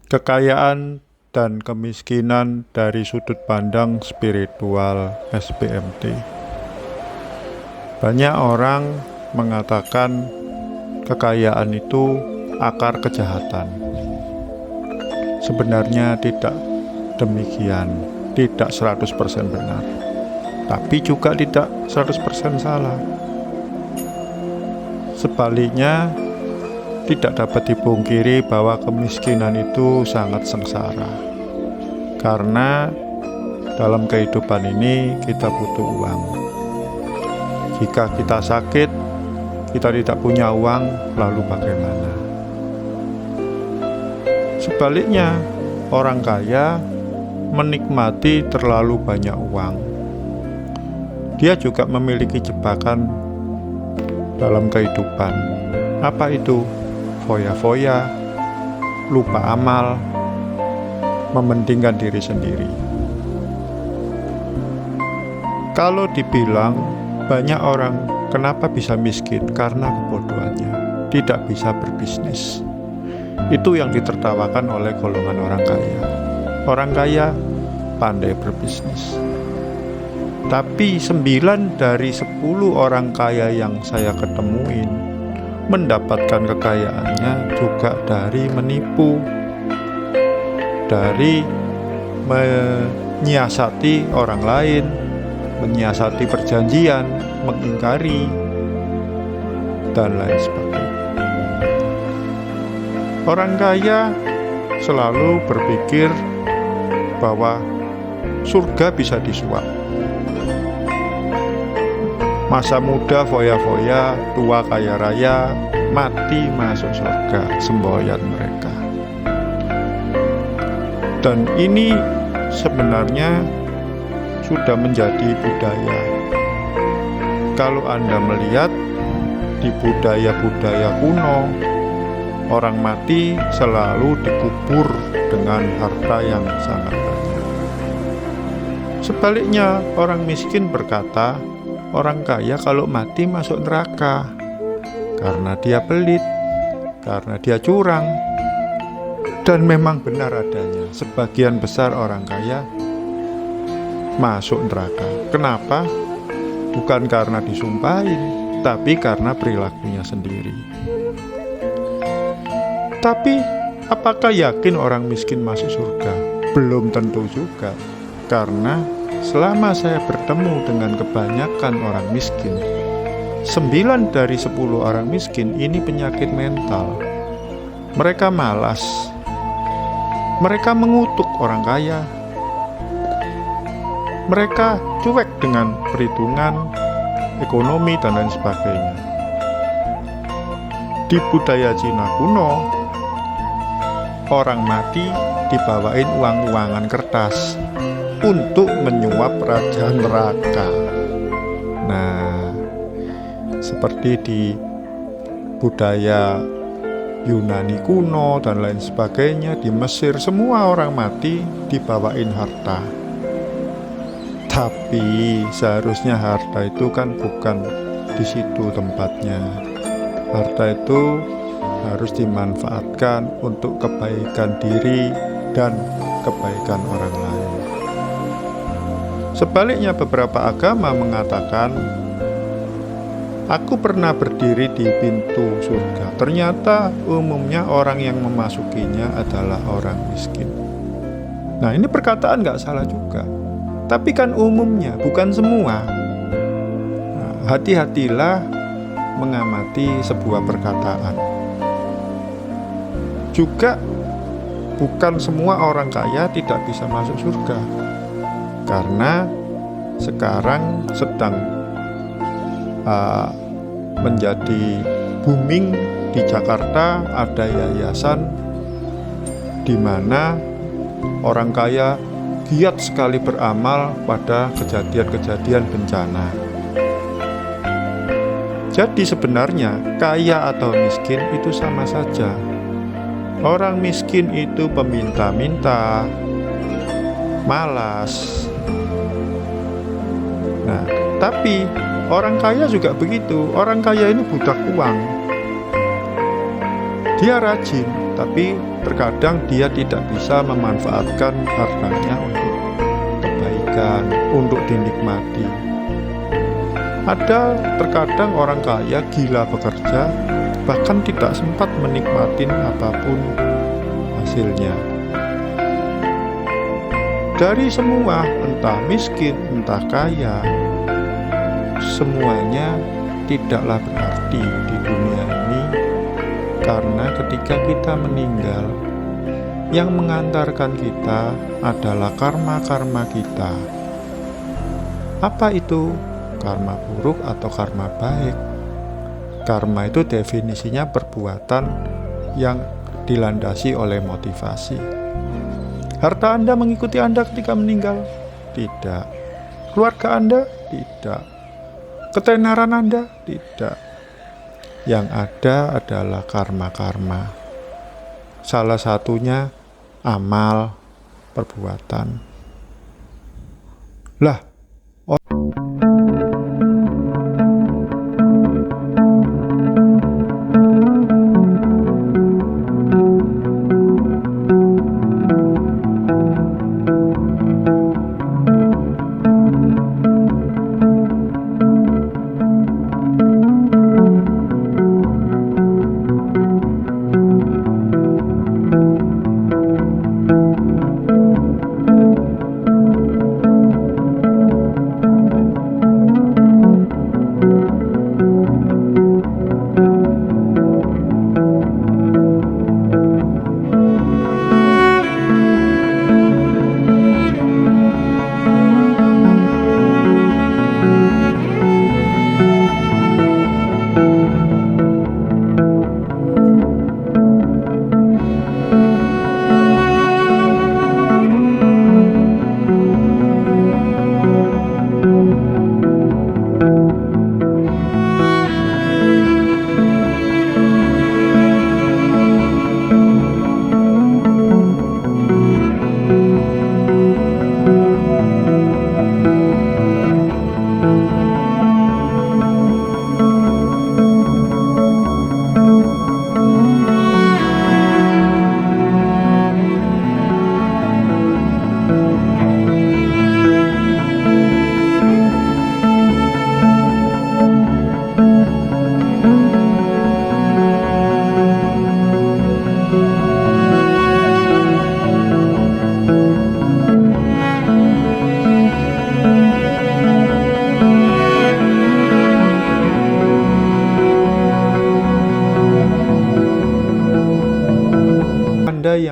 Kekayaan dan kemiskinan dari sudut pandang spiritual SBMT. Banyak orang mengatakan kekayaan itu akar kejahatan. Sebenarnya tidak demikian, tidak 100% benar, tapi juga tidak 100% salah. Sebaliknya, tidak dapat dipungkiri bahwa kemiskinan itu sangat sengsara. Karena dalam kehidupan ini kita butuh uang. Jika kita sakit, kita tidak punya uang, lalu bagaimana? Sebaliknya, orang kaya menikmati terlalu banyak uang. Dia juga memiliki jebakan dalam kehidupan. Apa itu? Foya-foya, lupa amal, mementingkan diri sendiri. Kalau dibilang banyak orang kenapa bisa miskin, karena kebodohannya, tidak bisa berbisnis. Itu yang ditertawakan oleh golongan orang kaya. Orang kaya pandai berbisnis. Tapi 9 dari 10 orang kaya yang saya ketemuin mendapatkan kekayaannya juga dari menipu, dari menyiasati orang lain, menyiasati perjanjian, mengingkari, dan lain sebagainya. Orang kaya selalu berpikir bahwa surga bisa disuap. Masa muda foya-foya, tua kaya raya, mati masuk surga, semboyan mereka. Dan ini sebenarnya sudah menjadi budaya. Kalau Anda melihat di budaya-budaya kuno, orang mati selalu dikubur dengan harta yang sangat banyak. Sebaliknya, orang miskin berkata, orang kaya kalau mati masuk neraka karena dia pelit, karena dia curang. Dan memang benar adanya, sebagian besar orang kaya masuk neraka. Kenapa? Bukan karena disumpahin, tapi karena perilakunya sendiri. Tapi apakah yakin orang miskin masuk surga? Belum tentu juga. Karena selama saya bertemu dengan kebanyakan orang miskin, 9 dari 10 orang miskin ini penyakit mental. Mereka malas. Mereka mengutuk orang kaya. Mereka cuek dengan perhitungan, ekonomi, dan lain sebagainya. Di budaya Cina kuno, orang mati dibawain uang-uangan kertas untuk menyuap raja neraka. Nah, seperti di budaya Yunani kuno dan lain sebagainya, di Mesir semua orang mati dibawain harta. Tapi seharusnya harta itu kan bukan di situ tempatnya. Harta itu harus dimanfaatkan untuk kebaikan diri dan kebaikan orang lain. Sebaliknya, beberapa agama mengatakan, aku pernah berdiri di pintu surga. Ternyata umumnya orang yang memasukinya adalah orang miskin. Nah, ini perkataan gak salah juga. Tapi kan umumnya, bukan semua. Nah, hati-hatilah mengamati sebuah perkataan. Juga bukan semua orang kaya tidak bisa masuk surga. Karena sekarang sedang menjadi booming di Jakarta, ada yayasan di mana orang kaya giat sekali beramal pada kejadian-kejadian bencana. Jadi sebenarnya kaya atau miskin itu sama saja. Orang miskin itu peminta-minta, malas. Nah, tapi orang kaya juga begitu. Orang kaya ini butuh uang. Dia rajin, tapi terkadang dia tidak bisa memanfaatkan hartanya untuk kebaikan, untuk dinikmati. Ada terkadang orang kaya gila bekerja, bahkan tidak sempat menikmati apapun hasilnya. Dari semua, entah miskin, entah kaya, semuanya tidaklah berarti di dunia ini, karena ketika kita meninggal, yang mengantarkan kita adalah karma-karma kita. Apa itu? Karma buruk atau karma baik? Karma itu definisinya perbuatan yang dilandasi oleh motivasi. Harta Anda mengikuti Anda ketika meninggal? Tidak. Keluarga Anda? Tidak. Ketenaran Anda? Tidak. Yang ada adalah karma-karma. Salah satunya amal, perbuatan. Lah,